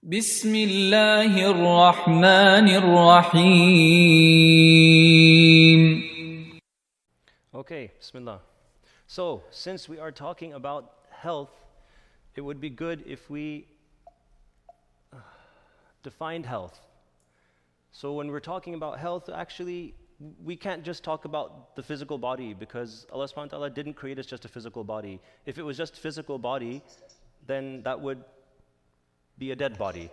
بسم الله الرحمن الرحيم. Okay, Bismillah. So, since we are talking about health, it would be good if we defined health. So when we're talking about health, actually, we can't just talk about the physical body because Allah subhanahu wa ta'ala didn't create us just a physical body. If it was just physical body, then that would be a dead body.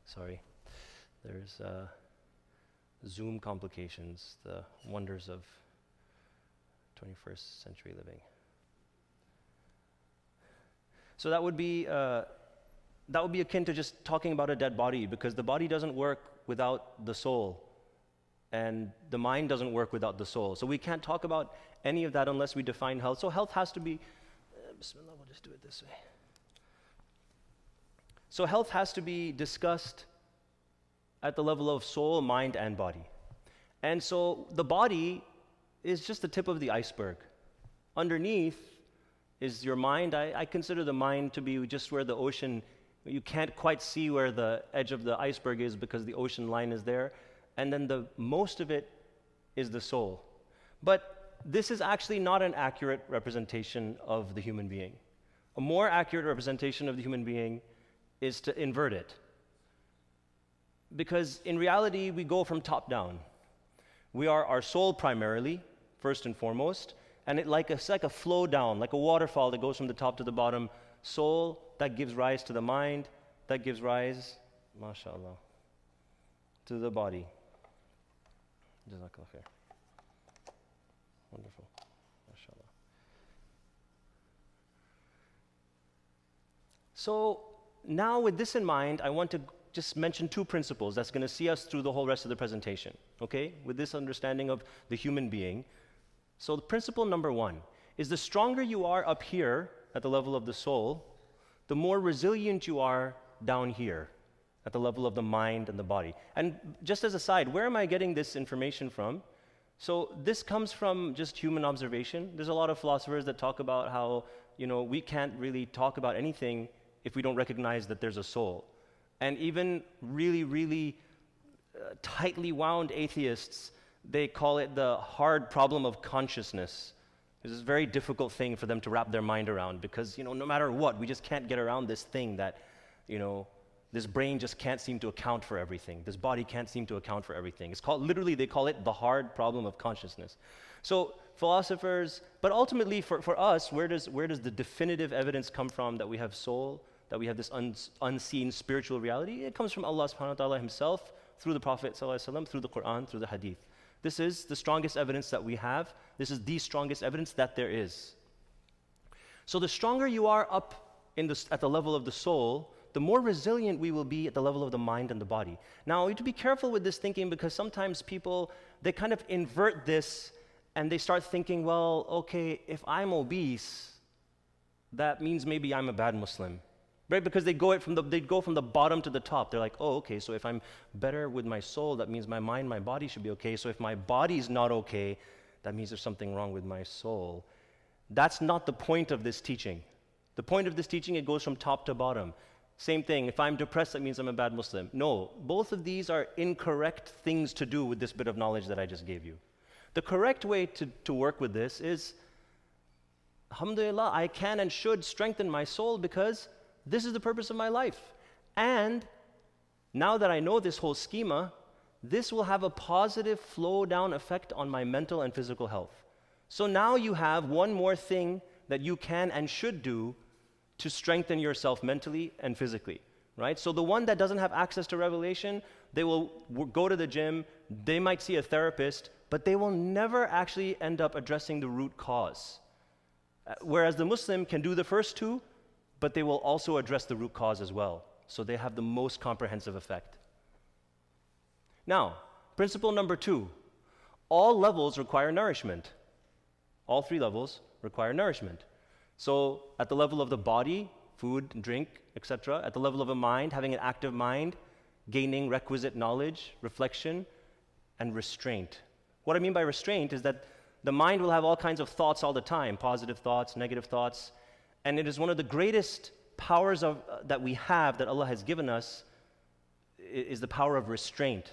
Sorry. There's Zoom complications, the wonders of 21st century living. So that would be akin to just talking about a dead body, because the body doesn't work without the soul, and the mind doesn't work without the soul. So we can't talk about any of that unless we define health. So health has to be, Bismillah, we'll just do it this way. So health has to be discussed at the level of soul, mind, and body. And so the body is just the tip of the iceberg. Underneath is your mind. I consider the mind to be just where the ocean, you can't quite see where the edge of the iceberg is because the ocean line is there. And then the most of it is the soul. But this is actually not an accurate representation of the human being. A more accurate representation of the human being is to invert it. Because in reality, we go from top down. We are our soul primarily, first and foremost, and it's like a flow down, like a waterfall that goes from the top to the bottom. Soul, that gives rise to the mind, that gives rise, mashallah, to the body. Jazakallah khair. Wonderful, mashallah. So now with this in mind, I want to just mention two principles that's going to see us through the whole rest of the presentation, okay? With this understanding of the human being. So the principle number one is the stronger you are up here at the level of the soul, the more resilient you are down here at the level of the mind and the body. And just as a side, where am I getting this information from? So this comes from just human observation. There's a lot of philosophers that talk about how, we can't really talk about anything if we don't recognize that there's a soul. And even really tightly wound atheists, they call it the hard problem of consciousness. This is a very difficult thing for them to wrap their mind around because, no matter what, we just can't get around this thing that, this brain just can't seem to account for everything. This body can't seem to account for everything. It's called, literally, they call it the hard problem of consciousness. So philosophers, but ultimately for us, where does the definitive evidence come from that we have soul, that we have this unseen spiritual reality? It comes from Allah subhanahu wa ta'ala himself, through the Prophet sallallahu alaihi wasallam, through the Quran, through the Hadith. This is the strongest evidence that we have. This is the strongest evidence that there is. So the stronger you are up at the level of the soul, the more resilient we will be at the level of the mind and the body. Now, we have to be careful with this thinking because sometimes people, they kind of invert this and they start thinking, well, okay, if I'm obese, that means maybe I'm a bad Muslim. Right? Because they go from the bottom to the top. They're like, oh, okay, so if I'm better with my soul, that means my mind, my body should be okay. So if my body's not okay, that means there's something wrong with my soul. That's not the point of this teaching. The point of this teaching, it goes from top to bottom. Same thing, if I'm depressed, that means I'm a bad Muslim. No, both of these are incorrect things to do with this bit of knowledge that I just gave you. The correct way to work with this is, alhamdulillah, I can and should strengthen my soul because this is the purpose of my life. And now that I know this whole schema, this will have a positive flow-down effect on my mental and physical health. So now you have one more thing that you can and should do to strengthen yourself mentally and physically, right? So the one that doesn't have access to revelation, they will go to the gym, they might see a therapist, but they will never actually end up addressing the root cause. Whereas the Muslim can do the first two, but they will also address the root cause as well. So they have the most comprehensive effect. Now, principle number two, all levels require nourishment. All three levels require nourishment. So at the level of the body, food, drink, etc. At the level of a mind, having an active mind, gaining requisite knowledge, reflection, and restraint. What I mean by restraint is that the mind will have all kinds of thoughts all the time, positive thoughts, negative thoughts, and it is one of the greatest powers that we have, that Allah has given us, is the power of restraint.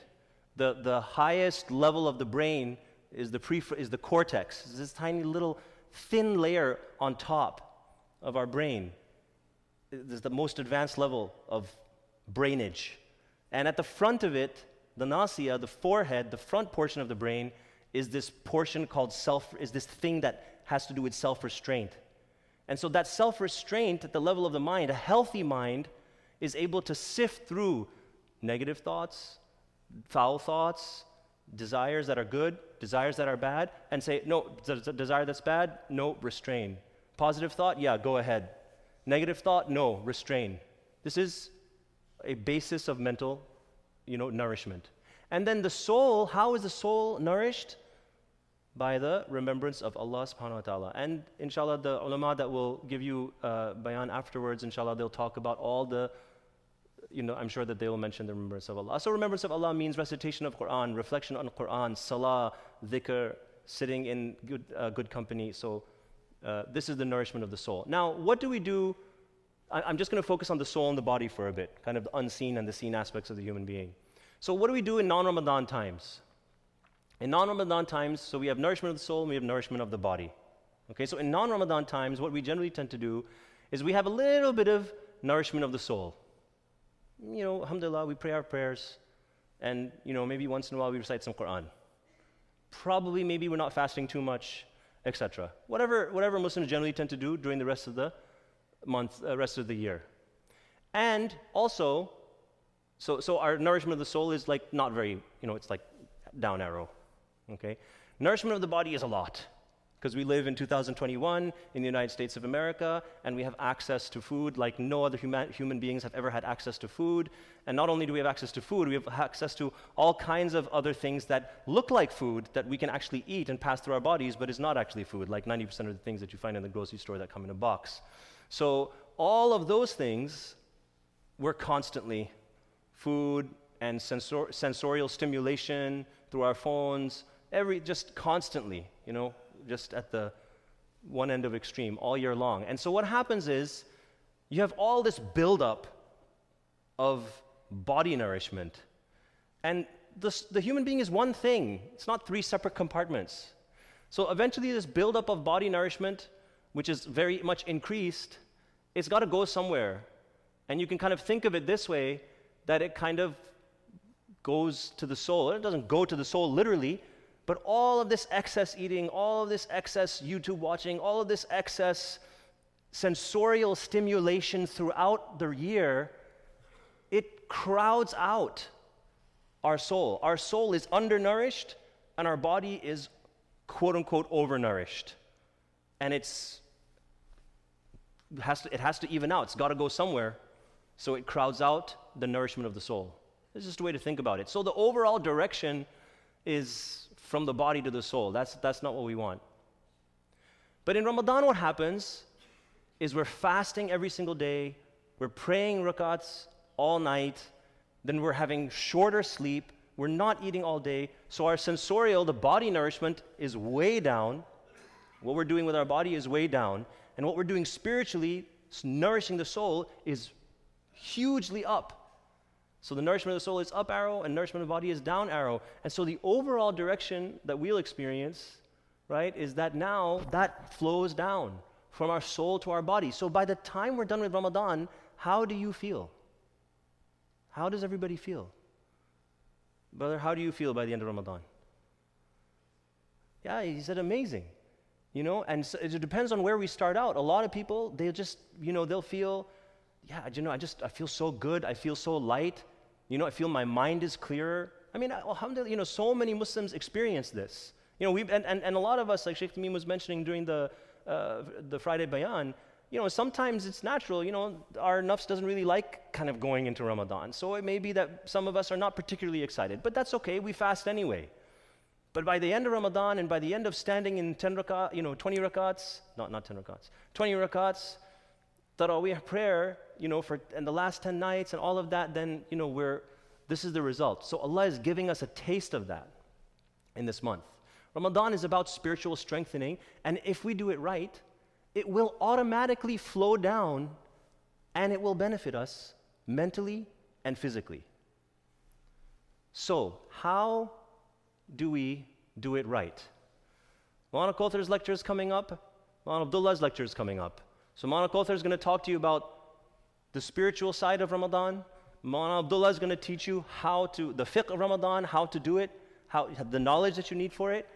The highest level of the brain is the cortex. It's this tiny little thin layer on top of our brain. This is the most advanced level of brainage. And at the front of it, the nasiya, the forehead, the front portion of the brain, is this portion called is this thing that has to do with self-restraint. And so that self-restraint at the level of the mind, a healthy mind, is able to sift through negative thoughts, foul thoughts, desires that are good, desires that are bad, and say, no, desire that's bad, no, restrain. Positive thought, yeah, go ahead. Negative thought, no, restrain. This is a basis of mental, nourishment. And then the soul, how is the soul nourished? By the remembrance of Allah subhanahu wa ta'ala. And inshallah, the ulama that will give you bayan afterwards, inshallah, they'll talk about all the, I'm sure that they will mention the remembrance of Allah. So remembrance of Allah means recitation of Quran, reflection on Quran, salah, dhikr, sitting in good company. So this is the nourishment of the soul. Now, what do we do? I'm just going to focus on the soul and the body for a bit, kind of the unseen and the seen aspects of the human being. So what do we do in non-Ramadan times? In non-Ramadan times, so we have nourishment of the soul and we have nourishment of the body. Okay, so in non-Ramadan times, what we generally tend to do is we have a little bit of nourishment of the soul. Alhamdulillah, we pray our prayers, and maybe once in a while we recite some Quran. Probably, maybe we're not fasting too much, etc. Whatever Muslims generally tend to do during the rest of the month, rest of the year. And also, so our nourishment of the soul is like not very, it's like down arrow. Okay? Nourishment of the body is a lot, because we live in 2021 in the United States of America, and we have access to food like no other human beings have ever had access to food. And not only do we have access to food, we have access to all kinds of other things that look like food that we can actually eat and pass through our bodies, but is not actually food, like 90% of the things that you find in the grocery store that come in a box. So all of those things, we're constantly food and sensorial stimulation through our phones, just constantly, just at the one end of extreme all year long. And so what happens is you have all this buildup of body nourishment. And the human being is one thing. It's not three separate compartments. So eventually this buildup of body nourishment, which is very much increased, it's got to go somewhere. And you can kind of think of it this way, that it kind of goes to the soul. It doesn't go to the soul literally, but all of this excess eating, all of this excess YouTube watching, all of this excess sensorial stimulation throughout the year, it crowds out our soul. Our soul is undernourished, and our body is quote-unquote overnourished. And it has to even out. It's got to go somewhere. So it crowds out the nourishment of the soul. It's just a way to think about it. So the overall direction is from the body to the soul. That's not what we want. But in Ramadan, what happens is we're fasting every single day, we're praying rakats all night, then we're having shorter sleep, we're not eating all day, so our sensorial, the body nourishment is way down. What we're doing with our body is way down, and what we're doing spiritually, nourishing the soul, is hugely up. So the nourishment of the soul is up arrow, and nourishment of the body is down arrow. And so the overall direction that we'll experience, right, is that now that flows down from our soul to our body. So by the time we're done with Ramadan, how do you feel? How does everybody feel? Brother, how do you feel by the end of Ramadan? Yeah, he said amazing. And so it depends on where we start out. A lot of people, they just, they'll feel, I feel so good, I feel so light, I feel my mind is clearer. I mean, alhamdulillah, so many Muslims experience this. And a lot of us, like Sheikh Tamim was mentioning during the Friday bayan, sometimes it's natural, our nafs doesn't really like kind of going into Ramadan. So it may be that some of us are not particularly excited, but that's okay, we fast anyway. But by the end of Ramadan and by the end of standing in 20 rakats, not 10 rakats, 20 rakats, Taraweeh prayer, and the last 10 nights and all of that, then, this is the result. So Allah is giving us a taste of that in this month. Ramadan is about spiritual strengthening, and if we do it right, it will automatically flow down and it will benefit us mentally and physically. So, how do we do it right? Maulana Kauthur's lecture is coming up. Maulana Abdullah's lecture is coming up. So Maulana Kauthur is going to talk to you about the spiritual side of Ramadan. Maulana Abdullah is going to teach you the fiqh of Ramadan, how to do it, the knowledge that you need for it.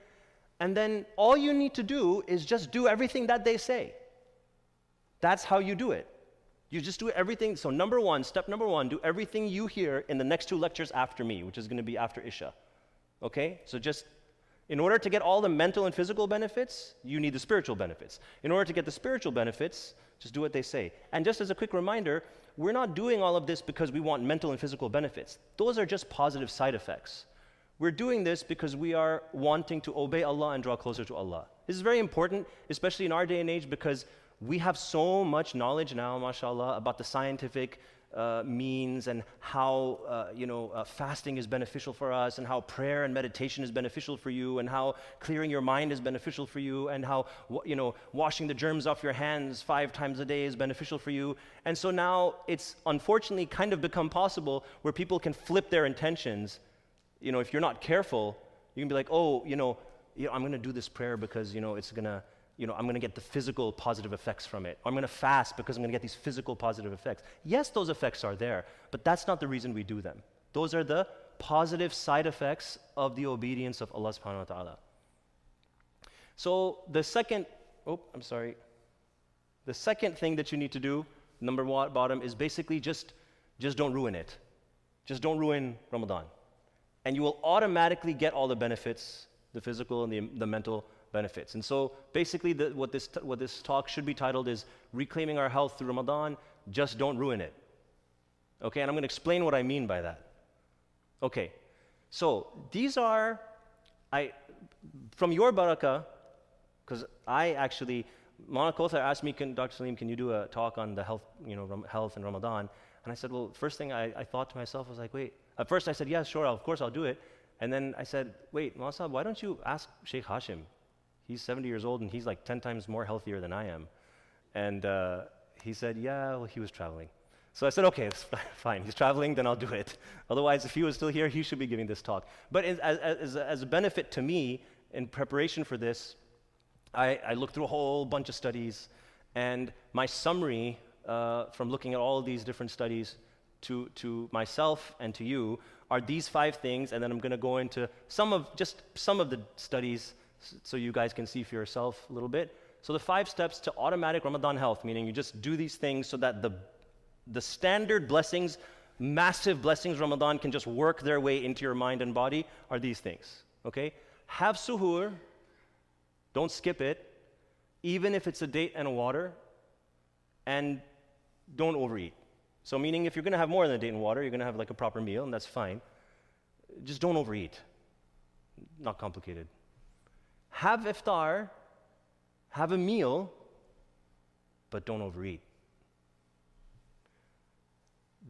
And then all you need to do is just do everything that they say. That's how you do it. You just do everything. So step number one, do everything you hear in the next 2 lectures after me, which is going to be after Isha. Okay? So just, in order to get all the mental and physical benefits, you need the spiritual benefits. In order to get the spiritual benefits, just do what they say. And just as a quick reminder, we're not doing all of this because we want mental and physical benefits. Those are just positive side effects. We're doing this because we are wanting to obey Allah and draw closer to Allah. This is very important, especially in our day and age, because we have so much knowledge now, mashallah, about the scientific means and how fasting is beneficial for us, and how prayer and meditation is beneficial for you, and how clearing your mind is beneficial for you, and how washing the germs off your hands 5 times a day is beneficial for you. And so now it's unfortunately kind of become possible where people can flip their intentions. If you're not careful, you can be like, I'm going to do this prayer because it's going to I'm going to get the physical positive effects from it. Or I'm going to fast because I'm going to get these physical positive effects. Yes, those effects are there, but that's not the reason we do them. Those are the positive side effects of the obedience of Allah subhanahu wa ta'ala. So the second thing that you need to do, bottom, is basically just don't ruin it. Just don't ruin Ramadan. And you will automatically get all the benefits, the physical and the mental benefits. And so basically what this talk should be titled is Reclaiming Our Health Through Ramadan, Just Don't Ruin It. Okay, and I'm going to explain what I mean by that. Okay, so these are, from your barakah, because Maulana Kauthur asked me, Dr. Saleem, can you do a talk on the health in Ramadan? And I said, well, first thing I thought to myself was like, wait. At first I said, yeah, sure, of course I'll do it. And then I said, wait, Maulana Sahib, why don't you ask Sheikh Hashim? He's 70 years old and he's like 10 times more healthier than I am. And he said, yeah, well, he was traveling. So I said, okay, it's fine. He's traveling, then I'll do it. Otherwise, if he was still here, he should be giving this talk. But as a benefit to me, in preparation for this, I looked through a whole bunch of studies, and my summary from looking at all of these different studies to myself and to you are these 5 things, and then I'm going to go into some of the studies so you guys can see for yourself a little bit. So the 5 steps to automatic Ramadan health, meaning you just do these things so that the standard blessings, massive blessings Ramadan can just work their way into your mind and body, are these things. Okay? Have suhoor, don't skip it, even if it's a date and a water, and don't overeat. So meaning if you're going to have more than a date and water, you're going to have like a proper meal, and that's fine. Just don't overeat. Not complicated. Have iftar, have a meal, but don't overeat.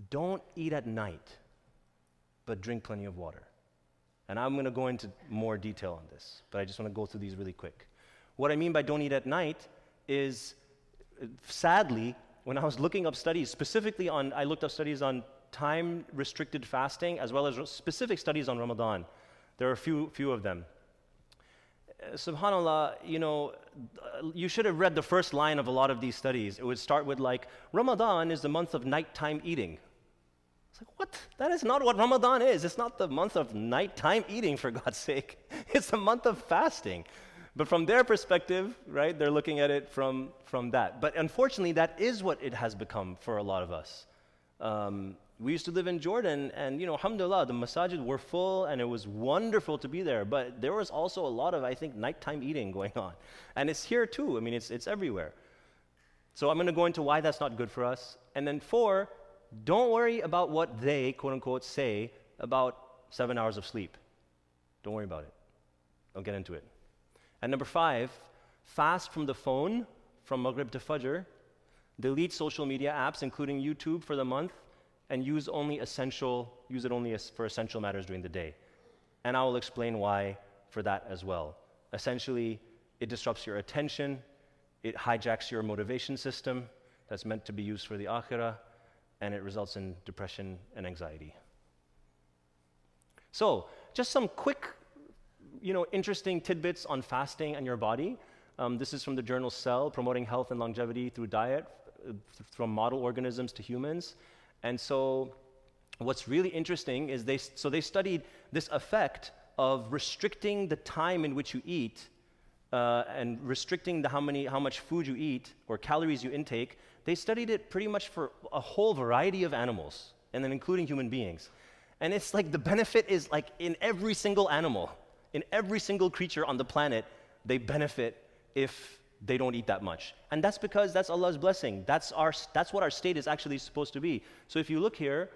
Don't eat at night, but drink plenty of water. And I'm going to go into more detail on this, but I just want to go through these really quick. What I mean by don't eat at night is, sadly, when I was looking up studies, I looked up studies on time-restricted fasting as well as specific studies on Ramadan. There are a few of them. SubhanAllah, you should have read the first line of a lot of these studies. It would start with like, Ramadan is the month of nighttime eating. It's like, what? That is not what Ramadan is. It's not the month of nighttime eating, for God's sake. It's the month of fasting. But from their perspective, right, they're looking at it from that. But unfortunately, that is what it has become for a lot of us. We used to live in Jordan, and alhamdulillah, the masajid were full, and it was wonderful to be there. But there was also a lot of, I think, nighttime eating going on. And it's here too. I mean, it's everywhere. So I'm going to go into why that's not good for us. And then 4, don't worry about what they, quote unquote, say about 7 hours of sleep. Don't worry about it. I'll get into it. And number 5, fast from the phone from Maghrib to Fajr, delete social media apps, including YouTube, for the month, and use it only for essential matters during the day. And I will explain why for that as well. Essentially, it disrupts your attention, it hijacks your motivation system, that's meant to be used for the akhirah, and it results in depression and anxiety. So, just some quick, interesting tidbits on fasting and your body. This is from the journal Cell, Promoting Health and Longevity Through Diet, from model organisms to humans. And so, what's really interesting is they studied this effect of restricting the time in which you eat and restricting how much food you eat or calories you intake. They studied it pretty much for a whole variety of animals, and then including human beings. And it's like the benefit is like in every single animal, in every single creature on the planet, they benefit if they don't eat that much. And that's because that's Allah's blessing. That's what our state is actually supposed to be. So if you look here,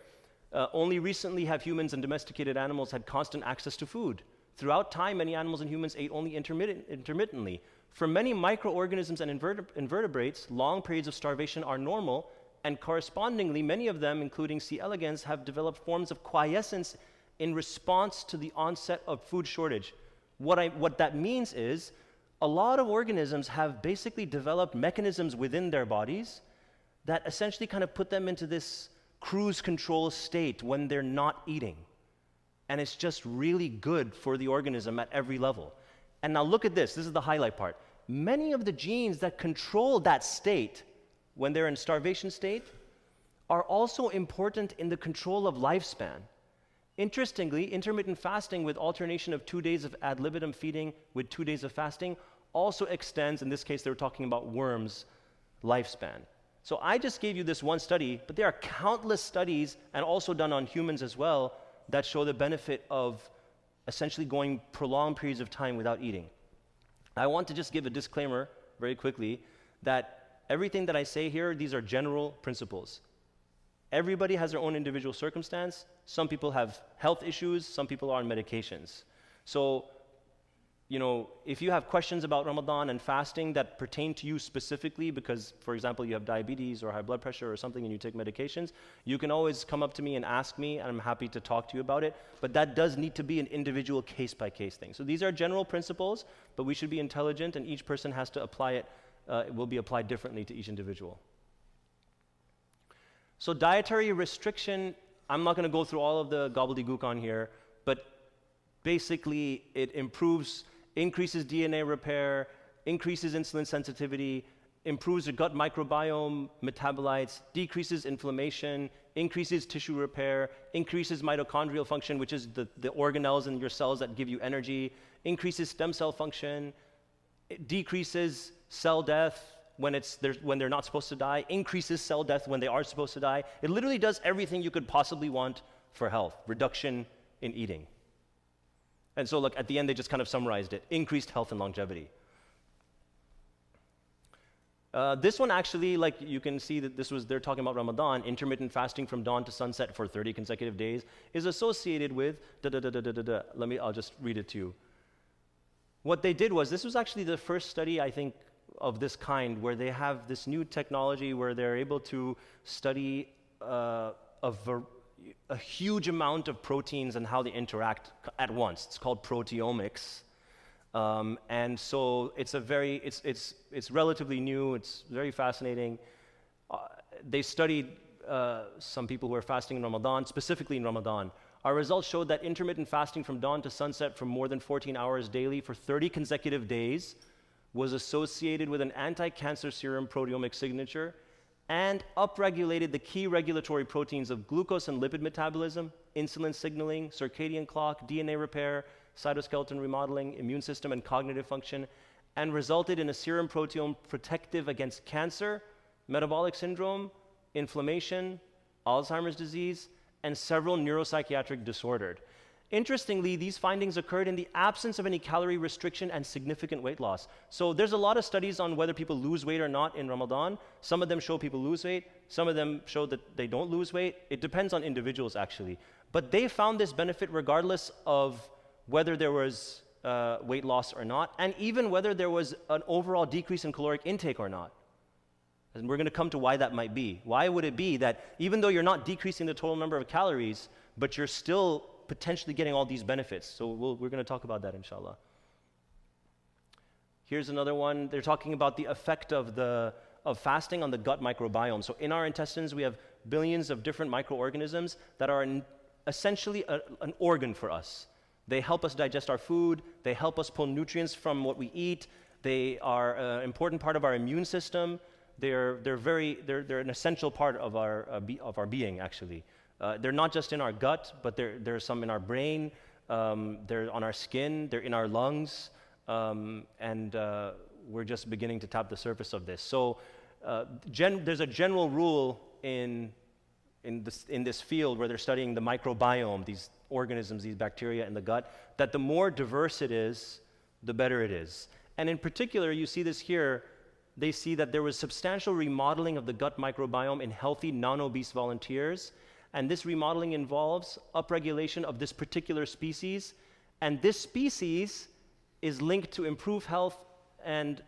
only recently have humans and domesticated animals had constant access to food. Throughout time, many animals and humans ate only intermittently. For many microorganisms and invertebrates, long periods of starvation are normal, and correspondingly, many of them, including C. elegans, have developed forms of quiescence in response to the onset of food shortage. What that means is, a lot of organisms have basically developed mechanisms within their bodies that essentially kind of put them into this cruise control state when they're not eating. And it's just really good for the organism at every level. And now look at this is the highlight part. Many of the genes that control that state when they're in starvation state are also important in the control of lifespan. Interestingly, intermittent fasting with alternation of 2 days of ad libitum feeding with 2 days of fasting also extends, in this case they were talking about worms, lifespan. So I just gave you this one study, but there are countless studies, and also done on humans as well, that show the benefit of essentially going prolonged periods of time without eating. I want to just give a disclaimer very quickly that everything that I say here, these are general principles. Everybody has their own individual circumstance. Some people have health issues, some people are on medications. So, if you have questions about Ramadan and fasting that pertain to you specifically because, for example, you have diabetes or high blood pressure or something and you take medications, you can always come up to me and ask me, and I'm happy to talk to you about it. But that does need to be an individual case-by-case thing. So these are general principles, but we should be intelligent, and each person has to apply it. It will be applied differently to each individual. So dietary restriction, I'm not going to go through all of the gobbledygook on here, but basically it increases DNA repair, increases insulin sensitivity, improves the gut microbiome metabolites, decreases inflammation, increases tissue repair, increases mitochondrial function, which is the organelles in your cells that give you energy, increases stem cell function, it decreases cell death when they're not supposed to die, increases cell death when they are supposed to die. It literally does everything you could possibly want for health, reduction in eating. And so look, at the end they just kind of summarized it, increased health and longevity. This one actually, like you can see that they're talking about Ramadan, intermittent fasting from dawn to sunset for 30 consecutive days is associated with I'll just read it to you. What they did was, this was actually the first study, I think, of this kind where they have this new technology where they're able to study a huge amount of proteins and how they interact at once. It's called proteomics. And so it's relatively new, it's very fascinating. They studied some people who are fasting in Ramadan, specifically in Ramadan. Our results showed that intermittent fasting from dawn to sunset for more than 14 hours daily for 30 consecutive days was associated with an anti-cancer serum proteomic signature and upregulated the key regulatory proteins of glucose and lipid metabolism, insulin signaling, circadian clock, DNA repair, cytoskeleton remodeling, immune system, and cognitive function, and resulted in a serum proteome protective against cancer, metabolic syndrome, inflammation, Alzheimer's disease, and several neuropsychiatric disorders. Interestingly, these findings occurred in the absence of any calorie restriction and significant weight loss. So there's a lot of studies on whether people lose weight or not in Ramadan. Some of them show people lose weight. Some of them show that they don't lose weight. It depends on individuals, actually. But they found this benefit regardless of whether there was weight loss or not, and even whether there was an overall decrease in caloric intake or not. And we're going to come to why that might be. Why would it be that even though you're not decreasing the total number of calories, but you're still potentially getting all these benefits? So we're going to talk about that, inshallah. Here's another one. They're talking about the effect of of fasting on the gut microbiome. So in our intestines, we have billions of different microorganisms that are essentially an organ for us. They help us digest our food. They help us pull nutrients from what we eat. They are an important part of our immune system. They're an essential part of our being, actually. They're not just in our gut, but there's some in our brain. They're on our skin. They're in our lungs. And we're just beginning to tap the surface of this. So there's a general rule in this field where they're studying the microbiome, these organisms, these bacteria in the gut, that the more diverse it is, the better it is. And in particular, you see this here, they see that there was substantial remodeling of the gut microbiome in healthy, non-obese volunteers. And this remodeling involves upregulation of this particular species. And this species is linked to improved health and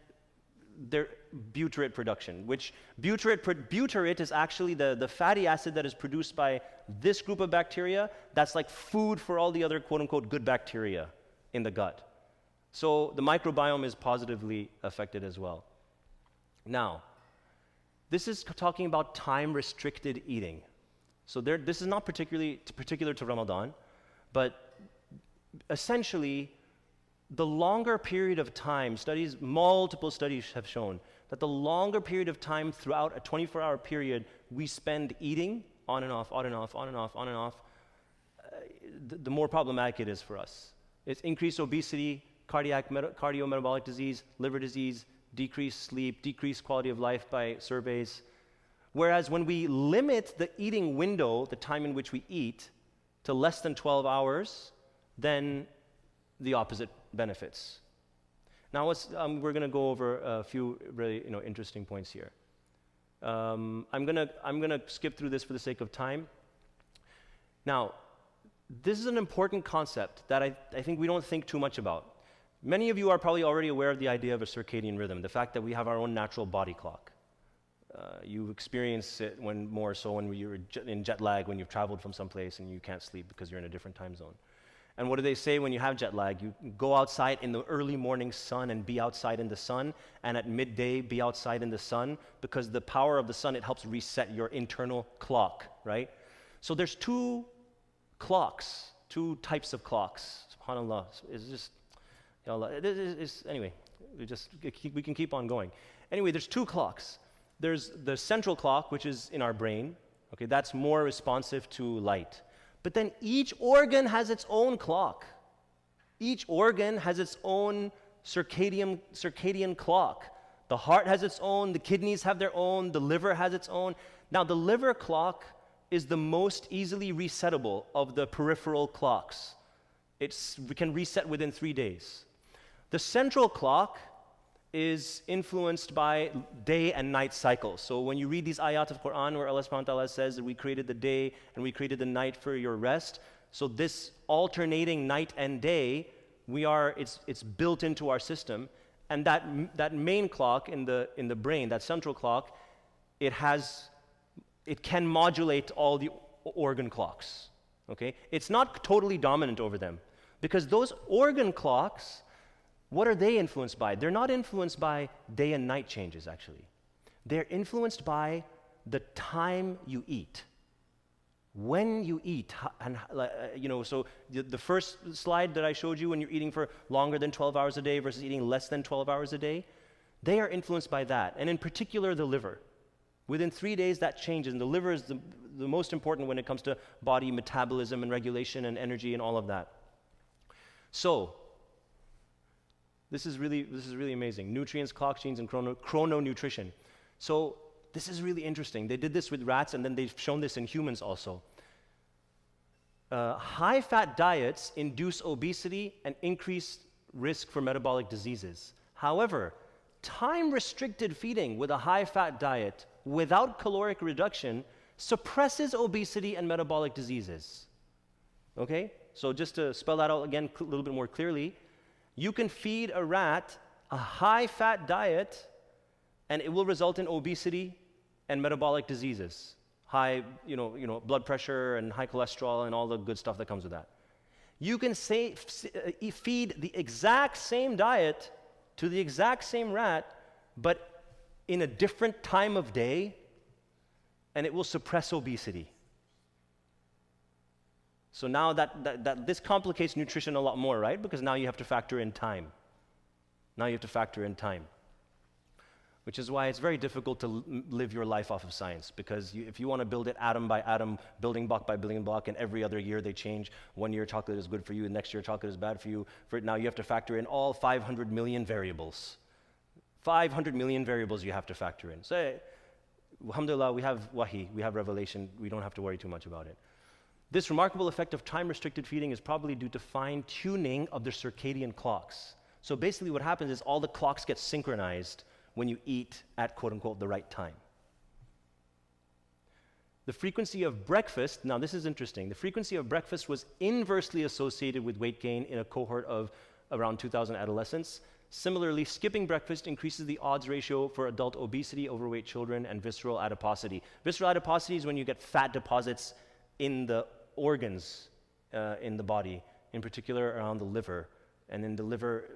their butyrate production, which butyrate is actually the fatty acid that is produced by this group of bacteria that's like food for all the other quote-unquote good bacteria in the gut. So the microbiome is positively affected as well. Now, this is talking about time-restricted eating. So this is not particular to Ramadan, but essentially, the longer period of time, multiple studies have shown that the longer period of time throughout a 24-hour period we spend eating on and off, on and off, on and off, on and off, the more problematic it is for us. It's increased obesity, cardiometabolic disease, liver disease, decreased sleep, decreased quality of life by surveys. Whereas when we limit the eating window, the time in which we eat, to less than 12 hours, then the opposite benefits. Now we're going to go over a few really interesting points here. I'm gonna skip through this for the sake of time. Now, this is an important concept that I think we don't think too much about. Many of you are probably already aware of the idea of a circadian rhythm, the fact that we have our own natural body clock. You experience it more so when you're in jet lag, when you've traveled from someplace and you can't sleep because you're in a different time zone. And what do they say when you have jet lag? You go outside in the early morning sun and be outside in the sun, and at midday be outside in the sun, because the power of the sun, it helps reset your internal clock, right? So there's two types of clocks. SubhanAllah. It's just, anyway, we can keep on going. Anyway, there's two clocks. There's the central clock, which is in our brain. Okay, that's more responsive to light. But then each organ has its own clock. Each organ has its own circadian clock. The heart has its own, the kidneys have their own, the liver has its own. Now, the liver clock is the most easily resettable of the peripheral clocks. We can reset within 3 days. The central clock is influenced by day and night cycles. So when you read these ayat of Quran where Allah subhanahu wa ta'ala says that we created the day and we created the night for your rest, so this alternating night and day, it's built into our system, and that main clock in the brain, that central clock, it can modulate all the organ clocks. Okay? It's not totally dominant over them, because those organ clocks, what are they influenced by? They're not influenced by day and night changes, actually. They're influenced by the time you eat. When you eat, and so the first slide that I showed you, when you're eating for longer than 12 hours a day versus eating less than 12 hours a day, they are influenced by that, and in particular the liver. Within 3 days, that changes, and the liver is the most important when it comes to body metabolism and regulation and energy and all of that. So, this is really amazing. Nutrients, clock genes, and chrononutrition. So this is really interesting. They did this with rats, and then they've shown this in humans also. High-fat diets induce obesity and increase risk for metabolic diseases. However, time-restricted feeding with a high-fat diet without caloric reduction suppresses obesity and metabolic diseases. Okay? So just to spell that out again a little bit more clearly, you can feed a rat a high-fat diet, and it will result in obesity and metabolic diseases. High, blood pressure and high cholesterol and all the good stuff that comes with that. You can feed the exact same diet to the exact same rat, but in a different time of day, and it will suppress obesity. So now that this complicates nutrition a lot more, right? Because now you have to factor in time. Now you have to factor in time. Which is why it's very difficult to live your life off of science, because if you want to build it atom by atom, building block by building block, and every other year they change, one year chocolate is good for you, and next year chocolate is bad for you, now you have to factor in all 500 million variables. 500 million variables you have to factor in. So, alhamdulillah, we have wahi, we have revelation, we don't have to worry too much about it. This remarkable effect of time-restricted feeding is probably due to fine-tuning of the circadian clocks. So basically what happens is all the clocks get synchronized when you eat at quote-unquote the right time. The frequency of breakfast, now this is interesting, the frequency of breakfast was inversely associated with weight gain in a cohort of around 2,000 adolescents. Similarly, skipping breakfast increases the odds ratio for adult obesity, overweight children, and visceral adiposity. Visceral adiposity is when you get fat deposits in the organs in the body, in particular around the liver. And in the liver,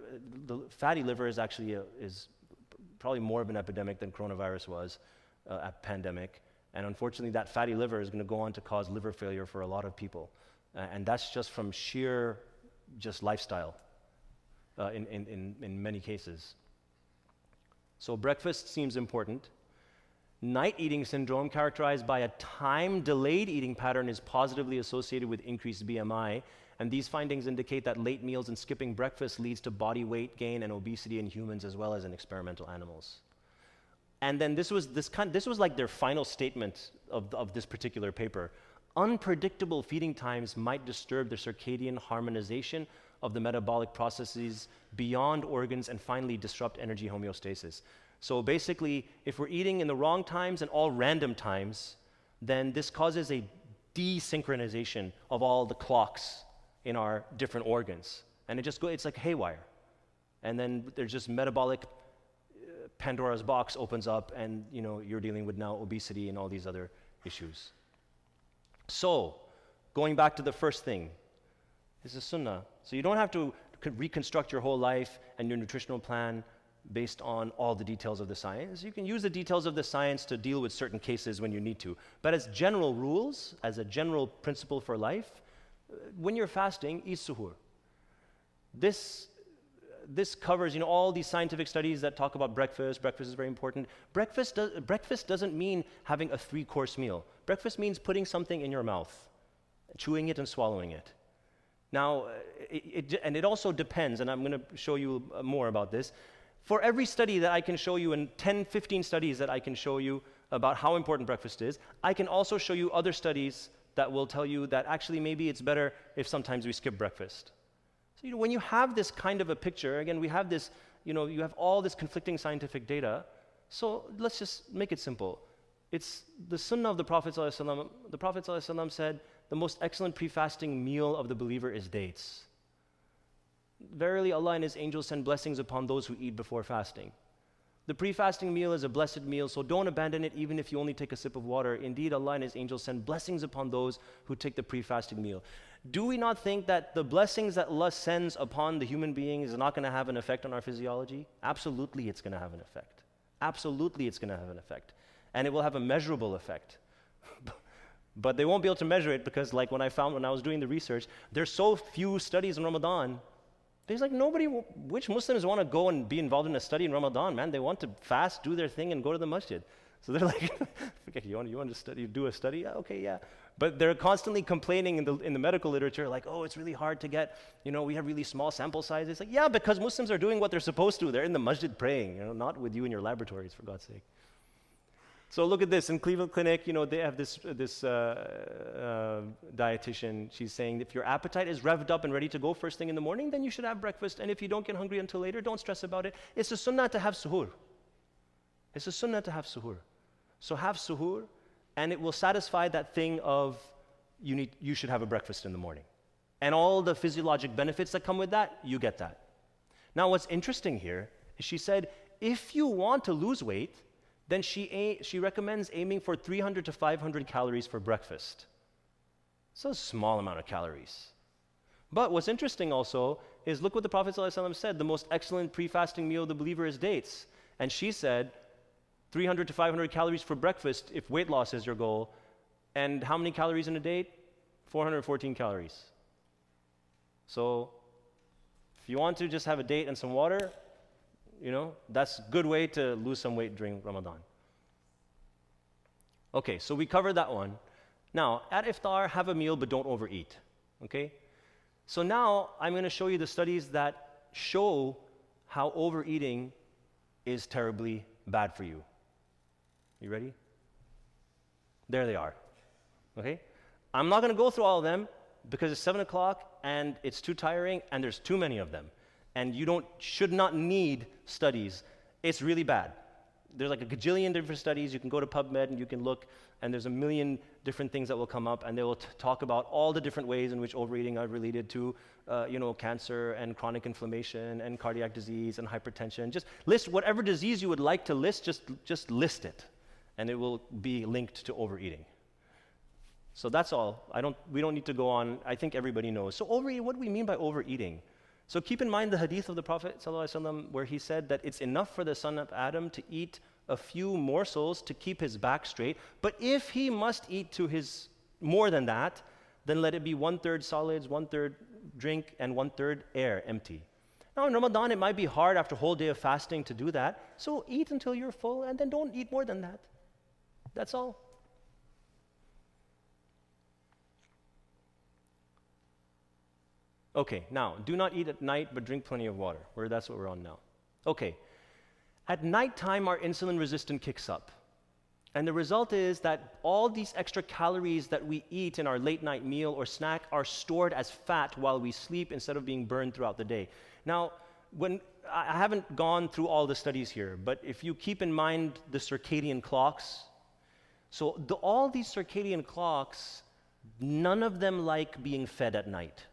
the fatty liver is actually is probably more of an epidemic than coronavirus was, a pandemic. And unfortunately, that fatty liver is going to go on to cause liver failure for a lot of people. And that's just from sheer just lifestyle in many cases. So breakfast seems important. Night eating syndrome, characterized by a time-delayed eating pattern, is positively associated with increased BMI. And these findings indicate that late meals and skipping breakfast leads to body weight gain and obesity in humans as well as in experimental animals. And then this was like their final statement of this particular paper. Unpredictable feeding times might disturb the circadian harmonization of the metabolic processes beyond organs and finally disrupt energy homeostasis. So basically, if we're eating in the wrong times and all random times, then this causes a desynchronization of all the clocks in our different organs. And it's like haywire. And then there's just metabolic, Pandora's box opens up, and you're dealing with now obesity and all these other issues. So, going back to the first thing, this is sunnah. So you don't have to reconstruct your whole life and your nutritional plan based on all the details of the science. You can use the details of the science to deal with certain cases when you need to. But as general rules, as a general principle for life, when you're fasting, eat suhoor. This covers all these scientific studies that talk about breakfast. Breakfast is very important. Breakfast doesn't mean having a 3-course meal. Breakfast means putting something in your mouth, chewing it and swallowing it. Now, it also depends, and I'm going to show you more about this. For every study that I can show you, and 10, 15 studies that I can show you about how important breakfast is, I can also show you other studies that will tell you that actually maybe it's better if sometimes we skip breakfast. So when you have this kind of a picture, again, we have this, you have all this conflicting scientific data, so let's just make it simple. It's the sunnah of the Prophet ﷺ. The Prophet ﷺ said, the most excellent pre-fasting meal of the believer is dates. Verily, Allah and His angels send blessings upon those who eat before fasting. The pre-fasting meal is a blessed meal, so don't abandon it even if you only take a sip of water. Indeed, Allah and His angels send blessings upon those who take the pre-fasting meal. Do we not think that the blessings that Allah sends upon the human being is not going to have an effect on our physiology? Absolutely, it's going to have an effect. Absolutely, it's going to have an effect. And it will have a measurable effect. But they won't be able to measure it because, like when I was doing the research, there's so few studies in Ramadan. There's like which Muslims want to go and be involved in a study in Ramadan, man? They want to fast, do their thing, and go to the masjid. So they're like, okay, you want to study, do a study? Yeah, okay, yeah. But they're constantly complaining in the medical literature, like, oh, it's really hard to get, we have really small sample sizes. It's like, yeah, because Muslims are doing what they're supposed to. They're in the masjid praying, not with you in your laboratories, for God's sake. So look at this, in Cleveland Clinic, they have this dietitian. She's saying if your appetite is revved up and ready to go first thing in the morning, then you should have breakfast. And if you don't get hungry until later, don't stress about it. It's a sunnah to have suhoor. It's a sunnah to have suhoor. So have suhoor, and it will satisfy that thing of you should have a breakfast in the morning. And all the physiologic benefits that come with that, you get that. Now what's interesting here is she said, if you want to lose weight, then she recommends aiming for 300 to 500 calories for breakfast. So a small amount of calories. But what's interesting also is look what the Prophet ﷺ said, the most excellent pre-fasting meal of the believer is dates. And she said 300 to 500 calories for breakfast if weight loss is your goal. And how many calories in a day? 414 calories. So if you want to just have a date and some water, that's a good way to lose some weight during Ramadan. Okay, so we covered that one. Now, at iftar, have a meal, but don't overeat. Okay? So now I'm going to show you the studies that show how overeating is terribly bad for you. You ready? There they are. Okay? I'm not going to go through all of them because it's 7 o'clock and it's too tiring and there's too many of them. And you should not need studies. It's really bad. There's like a gajillion different studies. You can go to PubMed and you can look, and there's a million different things that will come up, and they will talk about all the different ways in which overeating are related to, cancer and chronic inflammation and cardiac disease and hypertension. Just list whatever disease you would like to list. Just list it, and it will be linked to overeating. So that's all. We don't need to go on. I think everybody knows. So overeating. What do we mean by overeating? So keep in mind the hadith of the Prophet ﷺ where he said that it's enough for the son of Adam to eat a few morsels to keep his back straight, but if he must eat to his more than that, then let it be 1/3 solids, 1/3 drink, and 1/3 air, empty. Now in Ramadan, it might be hard after a whole day of fasting to do that, so eat until you're full and then don't eat more than that. That's all. Okay, now, do not eat at night, but drink plenty of water. That's what we're on now. Okay, at nighttime, our insulin resistance kicks up. And the result is that all these extra calories that we eat in our late night meal or snack are stored as fat while we sleep instead of being burned throughout the day. Now, I haven't gone through all the studies here, but if you keep in mind the circadian clocks, so all these circadian clocks, none of them like being fed at night.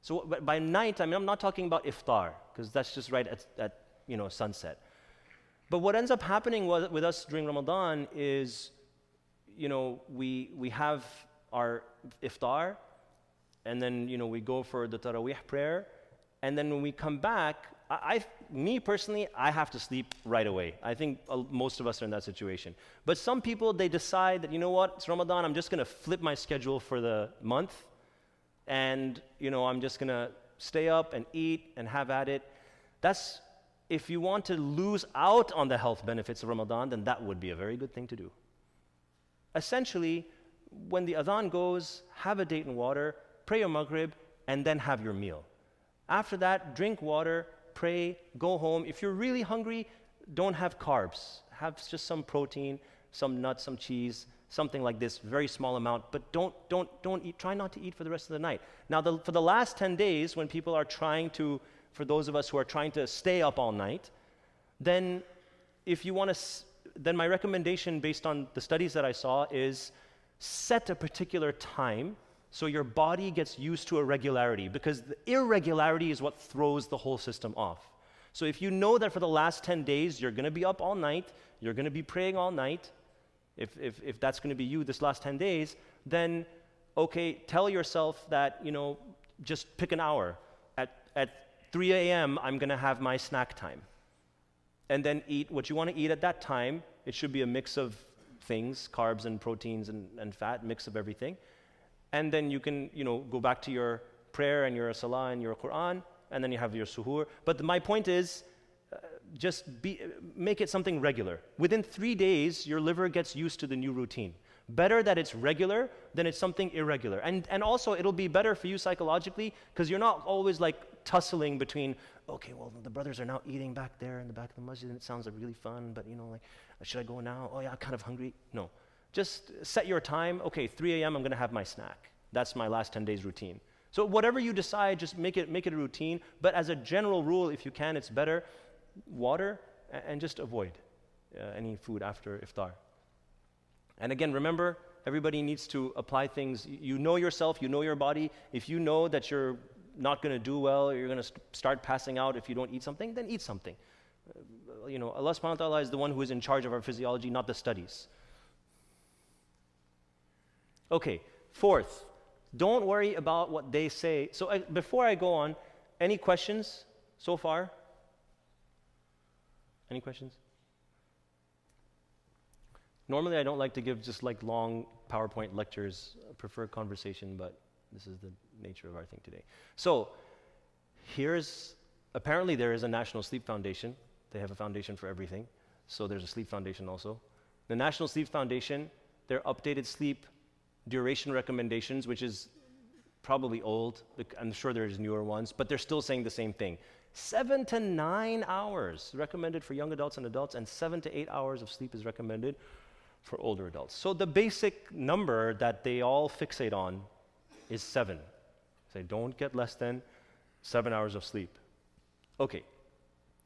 So by night, I'm not talking about iftar, because that's just right at sunset. But what ends up happening with us during Ramadan is, we have our iftar, and then, we go for the Taraweeh prayer, and then when we come back, me personally, I have to sleep right away. I think most of us are in that situation. But some people, they decide that, it's Ramadan, I'm just going to flip my schedule for the month, and I'm just gonna stay up and eat and have at it. That's, if you want to lose out on the health benefits of Ramadan, then that would be a very good thing to do. Essentially, when the adhan goes, have a date and water, pray your maghrib, and then have your meal. After that, drink water, pray, go home. If you're really hungry, don't have carbs. Have just some protein, some nuts, some cheese, something like this, very small amount, but don't eat, try not to eat for the rest of the night. Now, for the last 10 days, when people are for those of us who are trying to stay up all night, then then my recommendation based on the studies that I saw is set a particular time so your body gets used to a regularity, because the irregularity is what throws the whole system off. So if you know that for the last 10 days, you're gonna be up all night, you're gonna be praying all night, if that's going to be you this last 10 days, then, okay, tell yourself that, just pick an hour. At 3 a.m., I'm going to have my snack time. And then eat what you want to eat at that time. It should be a mix of things, carbs and proteins and fat, mix of everything. And then you can, go back to your prayer and your salah and your Quran, and then you have your suhoor. But my point is, make it something regular. Within 3 days, your liver gets used to the new routine. Better that it's regular than it's something irregular. And also, it'll be better for you psychologically, because you're not always like tussling between, okay, well, the brothers are now eating back there in the back of the masjid, and it sounds like really fun, but should I go now? Oh yeah, I'm kind of hungry. No. Just set your time. Okay, 3 a.m., I'm going to have my snack. That's my last 10 days routine. So whatever you decide, just make it a routine. But as a general rule, if you can, it's better water, and just avoid any food after iftar. And again, remember, everybody needs to apply things. You know yourself, you know your body. If you know that you're not going to do well, or you're going to start passing out if you don't eat something, then eat something. Allah subhanahu wa ta'ala is the one who is in charge of our physiology, not the studies. Okay, fourth, don't worry about what they say. So before I go on, any questions so far? Any questions? Normally, I don't like to give just like long PowerPoint lectures. I prefer conversation, but this is the nature of our thing today. So, apparently there is a National Sleep Foundation. They have a foundation for everything. So there's a sleep foundation also. The National Sleep Foundation, their updated sleep duration recommendations, which is probably old. I'm sure there's newer ones, but they're still saying the same thing. 7 to 9 hours recommended for young adults and adults, and 7 to 8 hours of sleep is recommended for older adults. So the basic number that they all fixate on is 7. Say, don't get less than 7 hours of sleep. Okay.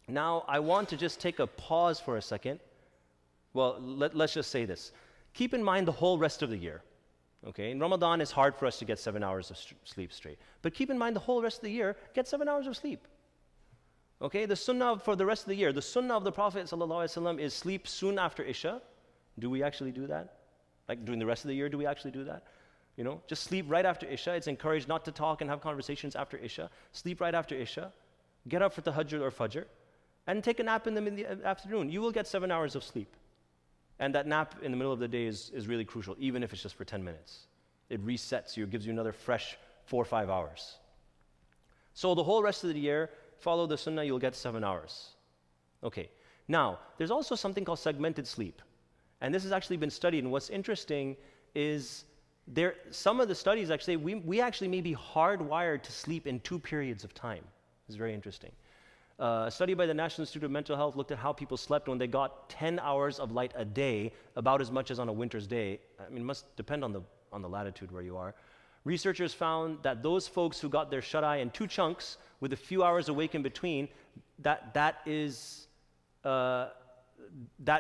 Now, I want to just take a pause for a second. Well, let's just say this. Keep in mind the whole rest of the year. Okay, in Ramadan, it's hard for us to get 7 hours of sleep straight. But keep in mind the whole rest of the year, get 7 hours of sleep. Okay, the sunnah for the rest of the year, the sunnah of the Prophet ﷺ is sleep soon after Isha. Do we actually do that? Like during the rest of the year, do we actually do that? You know, just sleep right after Isha. It's encouraged not to talk and have conversations after Isha. Sleep right after Isha. Get up for tahajjud or fajr. And take a nap in the afternoon. You will get 7 hours of sleep. And that nap in the middle of the day is really crucial, even if it's just for 10 minutes. It resets you, gives you another fresh 4 or 5 hours. So the whole rest of the year, follow the sunnah, you'll get 7 hours. Okay. Now, there's also something called segmented sleep. And this has actually been studied. And what's interesting is some of the studies actually, we actually may be hardwired to sleep in 2 periods of time. It's very interesting. A study by the National Institute of Mental Health looked at how people slept when they got 10 hours of light a day, about as much as on a winter's day. I mean, it must depend on the latitude where you are. Researchers found that those folks who got their shut-eye in 2 chunks with a few hours awake in between, that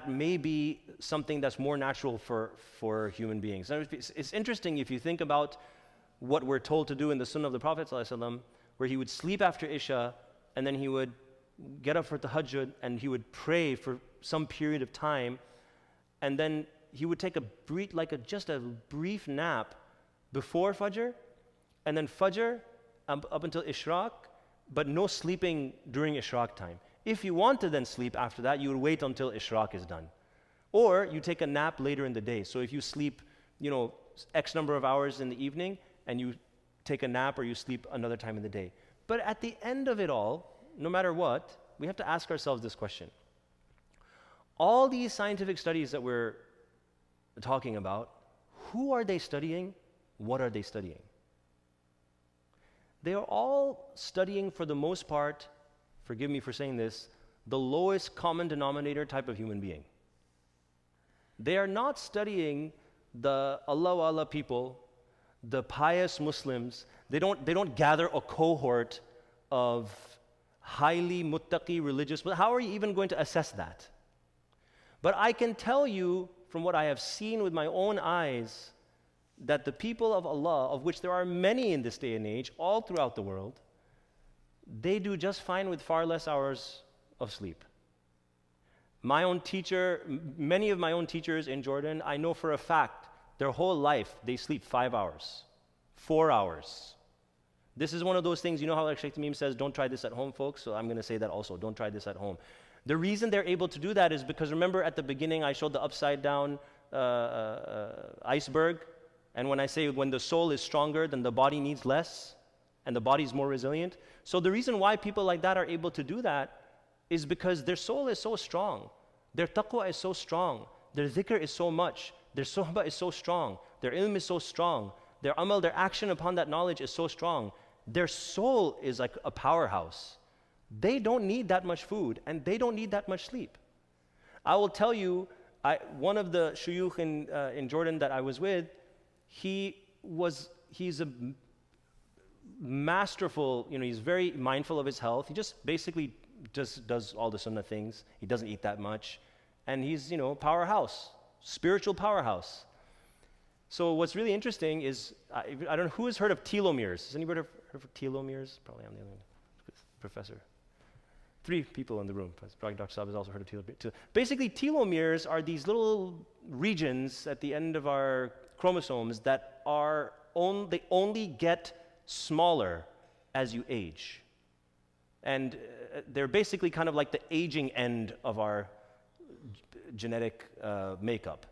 may be something that's more natural for human beings. Now, it's interesting if you think about what we're told to do in the Sunnah of the Prophet ﷺ, where he would sleep after Isha, and then he would get up for tahajjud, and he would pray for some period of time, and then he would take just a brief nap before Fajr, and then Fajr up until Ishraq, but no sleeping during Ishraq time. If you want to then sleep after that, you would wait until Ishraq is done. Or you take a nap later in the day. So if you sleep, X number of hours in the evening, and you take a nap or you sleep another time in the day. But at the end of it all, no matter what, we have to ask ourselves this question. All these scientific studies that we're talking about, who are they studying? What are they studying? They are all studying, for the most part, forgive me for saying this, the lowest common denominator type of human being. They are not studying the Allah people, the pious Muslims. They don't gather a cohort of highly muttaqi religious, but how are you even going to assess that? But I can tell you from what I have seen with my own eyes that the people of Allah, of which there are many in this day and age, all throughout the world, they do just fine with far less hours of sleep. My own teacher, many of my own teachers in Jordan, I know for a fact, their whole life, they sleep 5 hours, 4 hours. This is one of those things, you know how Sheikh Tamim says, don't try this at home, folks? So I'm going to say that also, don't try this at home. The reason they're able to do that is because, remember at the beginning, I showed the upside down iceberg. And when I say when the soul is stronger, then the body needs less, and the body is more resilient. So the reason why people like that are able to do that is because their soul is so strong. Their taqwa is so strong. Their dhikr is so much. Their suhbah is so strong. Their ilm is so strong. Their amal, their action upon that knowledge is so strong. Their soul is like a powerhouse. They don't need that much food, and they don't need that much sleep. I will tell you, one of the shuyukh in Jordan that I was with, he's a masterful, he's very mindful of his health. He just basically just does all the sunnah things. He doesn't eat that much. And he's, powerhouse, spiritual powerhouse. So what's really interesting is, I don't know, who has heard of telomeres? Has anybody heard of telomeres? Probably I'm the only one. Professor. 3 people in the room. Probably Dr. Saab has also heard of telomeres. Basically, telomeres are these little regions at the end of our chromosomes that they only get smaller as you age. And they're basically kind of like the aging end of our genetic makeup.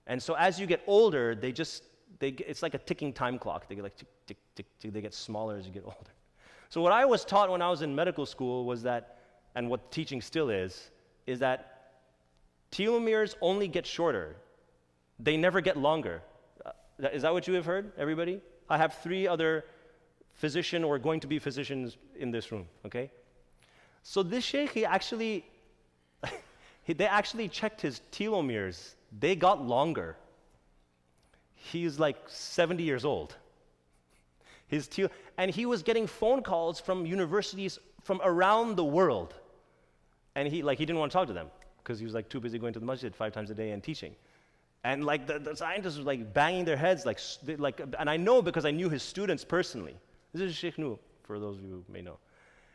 And so as you get older, it's like a ticking time clock. They get like tick, tick, tick, tick. They get smaller as you get older. So what I was taught when I was in medical school was that, and what teaching still is that telomeres only get shorter. They never get longer. Is that what you have heard, everybody? I have 3 other physician or going to be physicians in this room, okay? So this sheikh, they actually checked his telomeres. They got longer. He's like 70 years old. And he was getting phone calls from universities from around the world. And he didn't want to talk to them because he was like too busy going to the masjid 5 times a day and teaching. And like the scientists were like banging their heads and I know because I knew his students personally. This is Sheikh Nu, for those of you who may know.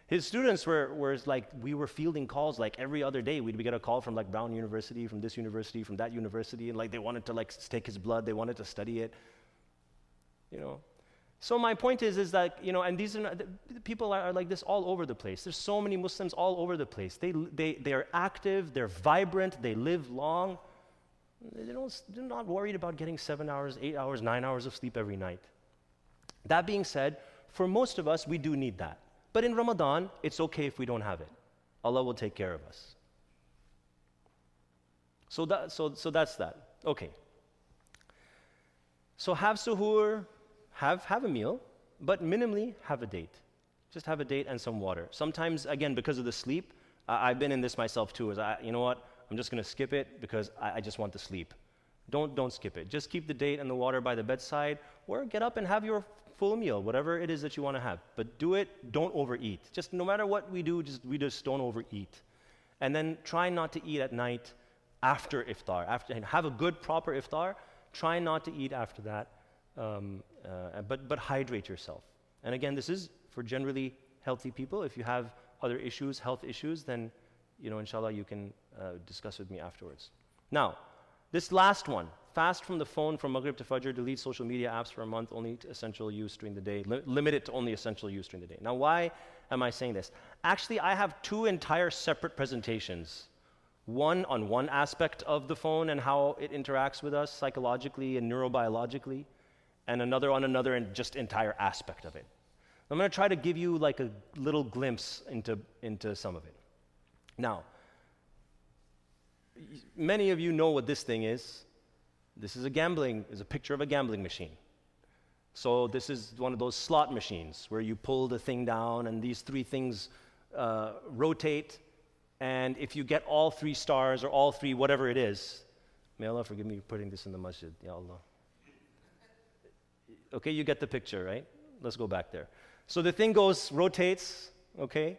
His students were like, we were fielding calls like every other day. We'd get a call from like Brown University, from this university, from that university, and like they wanted to like take his blood, they wanted to study it, you know. So my point is that, you know, and these people are like this all over the place. There's so many Muslims all over the place. They are active, they're vibrant, they live long. They're not worried about getting 7 hours, 8 hours, 9 hours of sleep every night. That being said, for most of us, we do need that. But in Ramadan, it's okay if we don't have it. Allah will take care of us. So that's that. Okay. So have suhoor, have a meal, but minimally have a date. Just have a date and some water. Sometimes, again, because of the sleep, I've been in this myself too, you know what? I'm just going to skip it because I just want to sleep. Don't skip it. Just keep the date and the water by the bedside, or get up and have your full meal, whatever it is that you want to have. But do it, don't overeat. Just no matter what we do, we just don't overeat. And then try not to eat at night after iftar. And have a good, proper iftar. Try not to eat after that, but hydrate yourself. And again, this is for generally healthy people. If you have other issues, health issues, then, you know, inshallah, you can discuss with me afterwards. Now, this last one, fast from the phone from Maghrib to Fajr, delete social media apps for a month, only to essential use during the day, limit it to only essential use during the day. Now, why am I saying this? Actually, I have 2 entire separate presentations. One on one aspect of the phone and how it interacts with us psychologically and neurobiologically, and another on another and just entire aspect of it. I'm going to try to give you like a little glimpse into some of it. Now, many of you know what this thing is. This is a picture of a gambling machine. So this is one of those slot machines where you pull the thing down and these 3 things rotate, and if you get all 3 stars or all 3 whatever it is, may Allah forgive me for putting this in the masjid, Ya Allah. Okay, you get the picture, right? Let's go back there. So the thing rotates, okay?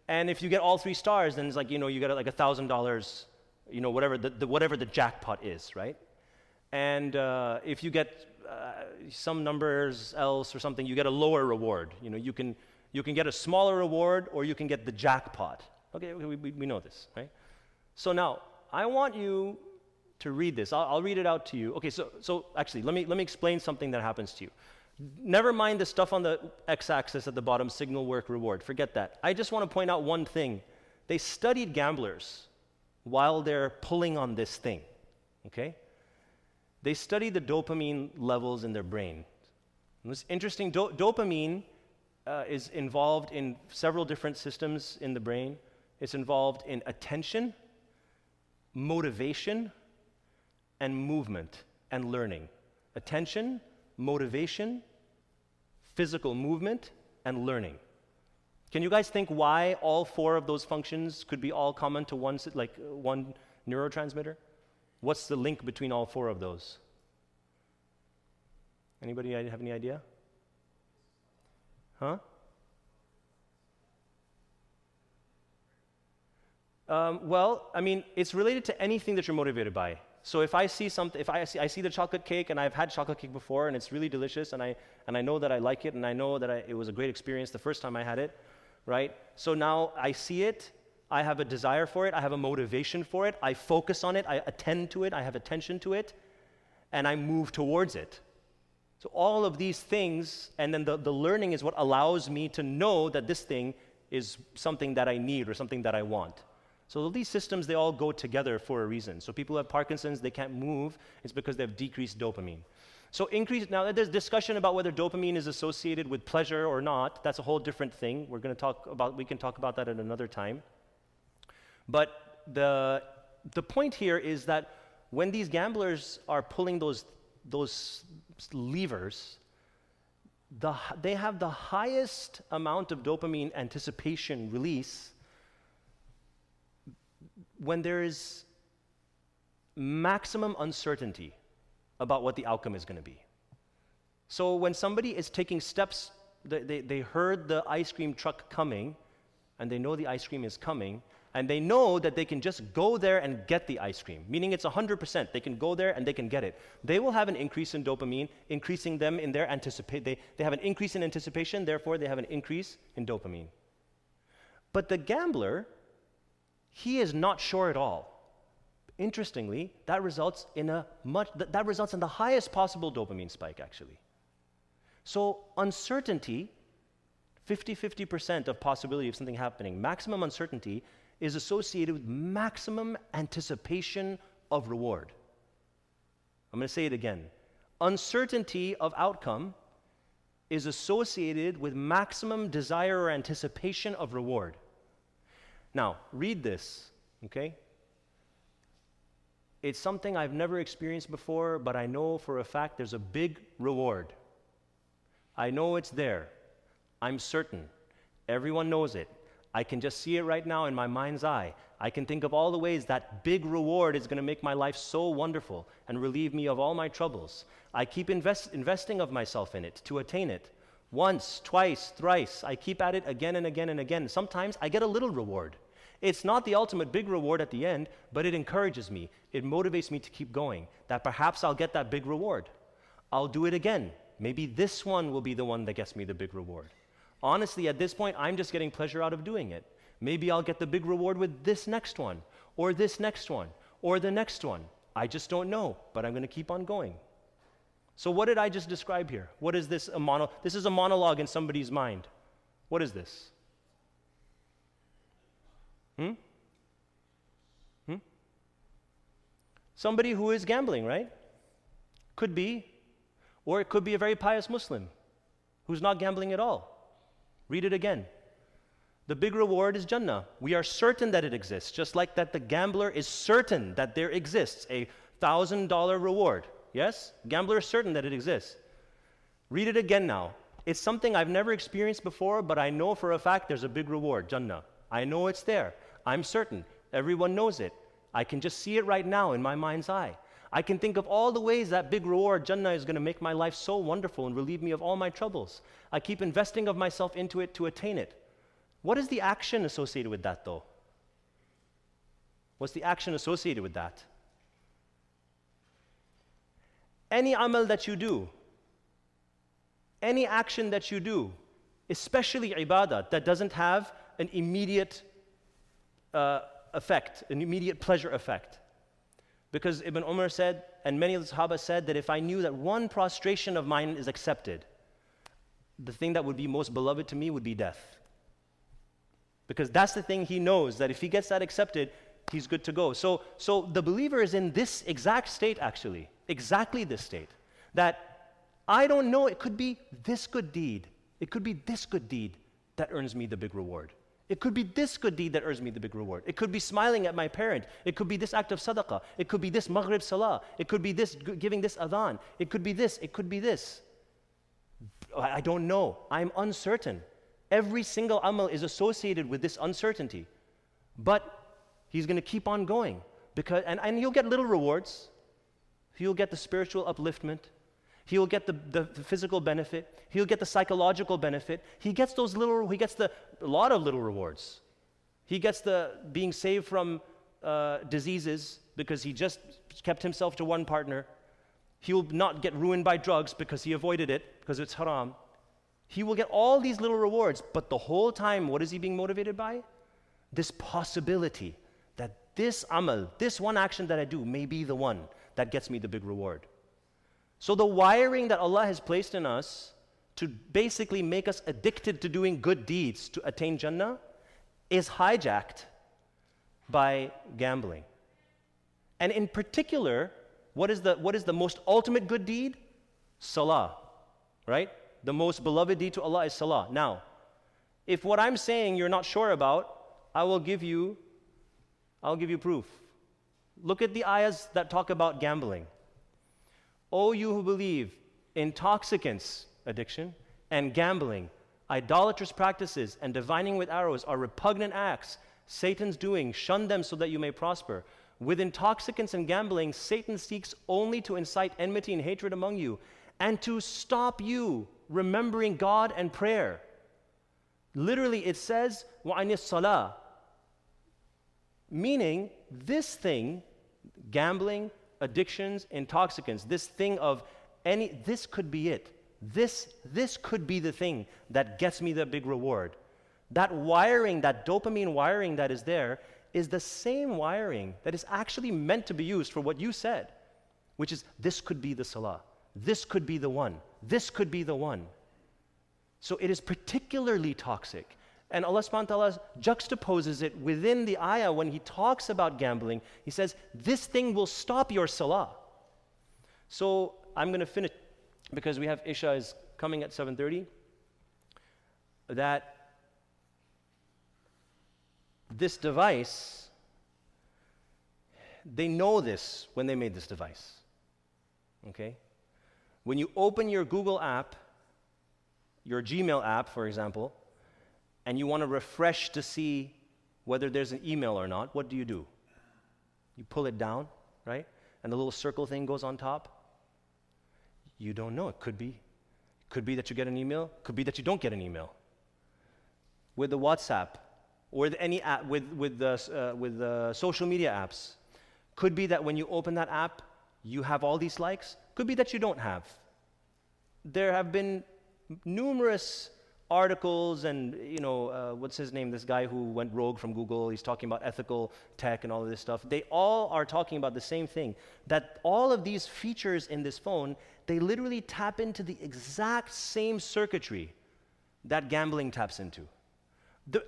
And if you get all 3 stars, then it's like, you know, you get like $1,000, you know, whatever the jackpot is, right? And if you get some numbers else or something, you get a lower reward. You know, you can get a smaller reward, or you can get the jackpot. Okay, we know this, right? So now, I want you to read this. I'll read it out to you. Okay, so actually, let me explain something that happens to you. Never mind the stuff on the x-axis at the bottom, signal, work, reward. Forget that. I just want to point out one thing. They studied gamblers while they're pulling on this thing, okay? They studied the dopamine levels in their brain. And it's interesting, dopamine is involved in several different systems in the brain. It's involved in attention, motivation, and movement and learning. Attention, motivation, physical movement, and learning. Can you guys think why all 4 of those functions could be all common to one neurotransmitter? What's the link between all 4 of those? Anybody have any idea? Huh? Well, I mean, it's related to anything that you're motivated by. So if I see something, I see the chocolate cake, and I've had chocolate cake before, and it's really delicious, and I know that I like it, and I know that it was a great experience the first time I had it, right? So now I see it, I have a desire for it, I have a motivation for it, I focus on it, I attend to it, I have attention to it, and I move towards it. So all of these things, and then the learning is what allows me to know that this thing is something that I need or something that I want. So these systems, they all go together for a reason. So people who have Parkinson's, they can't move, it's because they have decreased dopamine. So now there's discussion about whether dopamine is associated with pleasure or not. That's a whole different thing. We can talk about that at another time. But the point here is that when these gamblers are pulling those levers, they have the highest amount of dopamine anticipation release when there is maximum uncertainty about what the outcome is going to be. So when somebody is taking steps, they heard the ice cream truck coming, and they know the ice cream is coming, and they know that they can just go there and get the ice cream, meaning it's 100%. They can go there and they can get it. They will have an increase in dopamine, increasing them in their they have an increase in anticipation, therefore they have an increase in dopamine. But the gambler, he is not sure at all. Interestingly, that results in the highest possible dopamine spike, actually. So uncertainty, 50% of possibility of something happening, maximum uncertainty is associated with maximum anticipation of reward. I'm going to say it again. Uncertainty of outcome is associated with maximum desire or anticipation of reward. Now, read this, okay? It's something I've never experienced before, but I know for a fact there's a big reward. I know it's there. I'm certain. Everyone knows it. I can just see it right now in my mind's eye. I can think of all the ways that big reward is going to make my life so wonderful and relieve me of all my troubles. I keep investing of myself in it to attain it. Once, twice, thrice. I keep at it again and again and again. Sometimes I get a little reward. It's not the ultimate big reward at the end, but it encourages me. It motivates me to keep going, that perhaps I'll get that big reward. I'll do it again. Maybe this one will be the one that gets me the big reward. Honestly, at this point, I'm just getting pleasure out of doing it. Maybe I'll get the big reward with this next one, or this next one, or the next one. I just don't know, but I'm going to keep on going. So what did I just describe here? What is this? This is a monologue in somebody's mind. What is this? Somebody who is gambling, right? Could be. Or it could be a very pious Muslim who's not gambling at all. Read it again. The big reward is Jannah. We are certain that it exists, just like that the gambler is certain that there exists a $1,000 reward. Yes? Gambler is certain that it exists. Read it again now. It's something I've never experienced before, but I know for a fact there's a big reward, Jannah. I know it's there. I'm certain. Everyone knows it. I can just see it right now in my mind's eye. I can think of all the ways that big reward, Jannah, is going to make my life so wonderful and relieve me of all my troubles. I keep investing of myself into it to attain it. What is the action associated with that, though? What's the action associated with that? Any amal that you do, any action that you do, especially ibadah, that doesn't have an immediate effect, an immediate pleasure effect. Because Ibn Umar said, and many of the Sahaba said, that if I knew that one prostration of mine is accepted, the thing that would be most beloved to me would be death. Because that's the thing he knows, that if he gets that accepted, he's good to go. So the believer is in this exact state, actually, exactly this state, that I don't know, it could be this good deed, it could be this good deed that earns me the big reward. It could be this good deed that earns me the big reward. It could be smiling at my parent. It could be this act of sadaqah. It could be this maghrib salah. It could be this giving this adhan. It could be this. It could be this. I don't know. I'm uncertain. Every single amal is associated with this uncertainty. But he's going to keep on going. And he'll get little rewards. He'll get the spiritual upliftment. He'll get the physical benefit. He'll get the psychological benefit. He gets a lot of little rewards. He gets the being saved from diseases because he just kept himself to one partner. He'll not get ruined by drugs because he avoided it, because it's haram. He will get all these little rewards, but the whole time, what is he being motivated by? This possibility that this amal, this one action that I do may be the one that gets me the big reward. So the wiring that Allah has placed in us to basically make us addicted to doing good deeds to attain Jannah is hijacked by gambling. And in particular, what is the most ultimate good deed? Salah, right? The most beloved deed to Allah is salah. Now, if what I'm saying you're not sure about, I'll give you proof. Look at the ayahs that talk about gambling. O you who believe, intoxicants, addiction, and gambling, idolatrous practices, and divining with arrows are repugnant acts Satan's doing. Shun them so that you may prosper. With intoxicants and gambling, Satan seeks only to incite enmity and hatred among you, and to stop you remembering God and prayer. Literally, it says, وَعَنِ الصَّلَاةِ, meaning this thing, gambling, addictions, intoxicants, this could be it. This could be the thing that gets me the big reward. That wiring, that dopamine wiring that is there, is the same wiring that is actually meant to be used for what you said, which is this could be the salah, this could be the one, this could be the one. So it is particularly toxic. And Allah subhanahu wa ta'ala juxtaposes it within the ayah when He talks about gambling. He says, this thing will stop your salah. So I'm going to finish, because we have Isha is coming at 7:30, that this device, they know this when they made this device, okay? When you open your Google app, your Gmail app, for example, and you want to refresh to see whether there's an email or not, what do? You pull it down, right? And the little circle thing goes on top. You don't know. It could be that you get an email, could be that you don't get an email. With the WhatsApp, or with any app, with the social media apps, could be that when you open that app, you have all these likes. Could be that you don't have. There have been numerous articles and, what's his name, this guy who went rogue from Google, he's talking about ethical tech and all of this stuff. They all are talking about the same thing, that all of these features in this phone, they literally tap into the exact same circuitry that gambling taps into.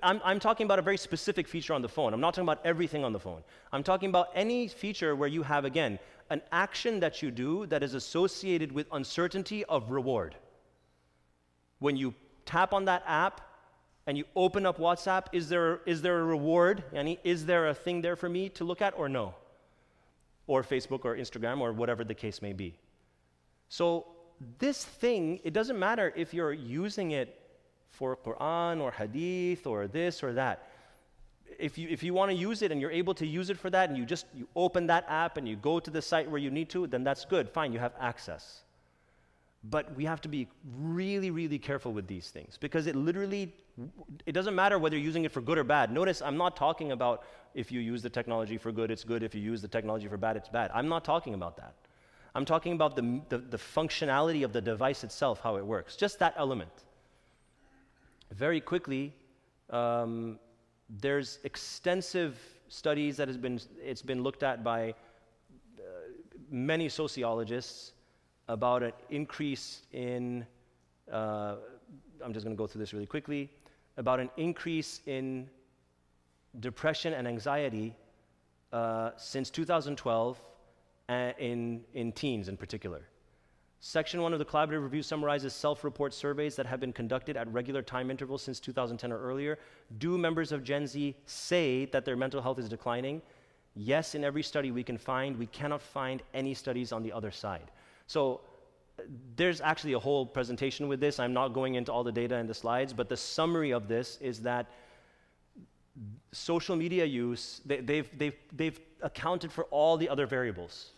I'm talking about a very specific feature on the phone. I'm not talking about everything on the phone. I'm talking about any feature where you have, again, an action that you do that is associated with uncertainty of reward. When you tap on that app and you open up WhatsApp, is there a reward? Is there a thing there for me to look at or no? Or Facebook or Instagram or whatever the case may be. So this thing, it doesn't matter if you're using it for Quran or Hadith or this or that. If you want to use it and you're able to use it for that and you open that app and you go to the site where you need to, then that's good, fine, you have access. But we have to be really, really careful with these things because it doesn't matter whether you're using it for good or bad. Notice I'm not talking about if you use the technology for good, it's good. If you use the technology for bad, it's bad. I'm not talking about that. I'm talking about the functionality of the device itself, how it works, just that element. Very quickly, there's extensive studies that it's been looked at by many sociologists about an increase in, I'm just going to go through this really quickly, about an increase in depression and anxiety since 2012 in teens in particular. Section 1 of the collaborative review summarizes self-report surveys that have been conducted at regular time intervals since 2010 or earlier. Do members of Gen Z say that their mental health is declining? Yes, in every study we cannot find any studies on the other side. So there's actually a whole presentation with this. I'm not going into all the data in the slides, but the summary of this is that social media use, they've accounted for all the other variables.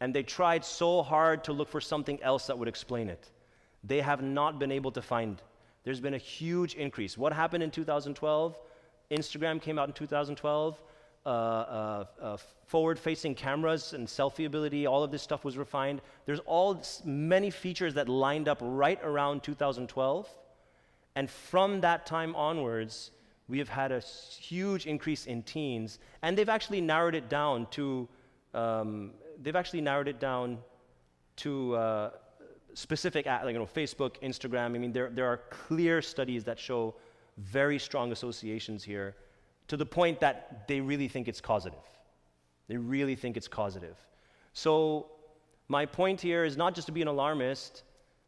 And they tried so hard to look for something else that would explain it. They have not been able to find. There's been a huge increase. What happened in 2012? Instagram came out in 2012. Forward-facing cameras and selfie ability, all of this stuff was refined. There's many features that lined up right around 2012. And from that time onwards, we have had a huge increase in teens. And they've actually narrowed it down to specific, Facebook, Instagram. I mean, there are clear studies that show very strong associations here to the point that they really think it's causative. They really think it's causative. So my point here is not just to be an alarmist.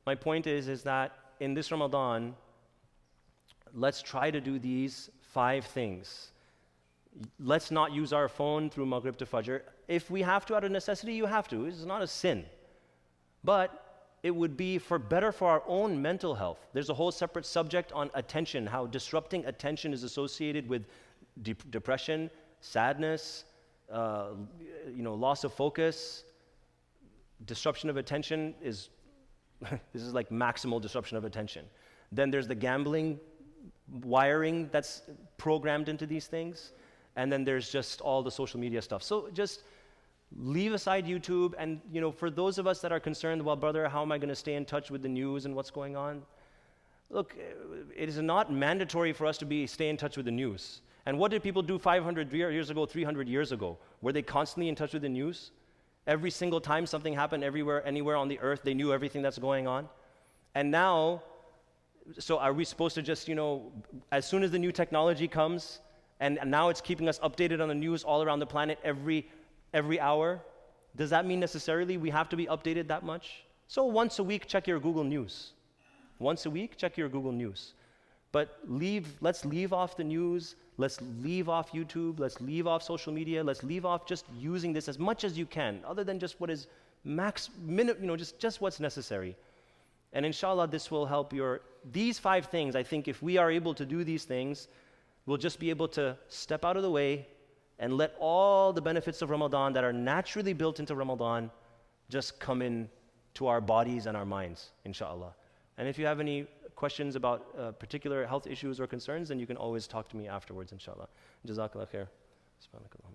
My point is that in this Ramadan, let's try to do these 5 things. Let's not use our phone through Maghrib to Fajr. If we have to out of necessity, you have to. It's not a sin. But it would be better for our own mental health. There's a whole separate subject on attention, how disrupting attention is associated with depression, sadness, loss of focus. Disruption of attention is, this is like maximal disruption of attention. Then there's the gambling wiring that's programmed into these things. And then there's just all the social media stuff. So just leave aside YouTube, and for those of us that are concerned, well, brother, how am I going to stay in touch with the news and what's going on? Look, it is not mandatory for us to stay in touch with the news. And what did people do 500 years ago, 300 years ago? Were they constantly in touch with the news? Every single time something happened everywhere, anywhere on the earth, they knew everything that's going on. And now, so are we supposed to just, as soon as the new technology comes, and now it's keeping us updated on the news all around the planet every hour, does that mean necessarily we have to be updated that much? So once a week, check your Google News. Once a week, check your Google News. But let's leave off the news, let's leave off YouTube, let's leave off social media, let's leave off just using this as much as you can, other than just what is just what's necessary. And inshallah, this will help these 5 things. I think if we are able to do these things, we'll just be able to step out of the way and let all the benefits of Ramadan that are naturally built into Ramadan just come in to our bodies and our minds, inshallah. And if you have any questions about particular health issues or concerns, then you can always talk to me afterwards, inshallah. Jazakallah khair. Subhanakallah.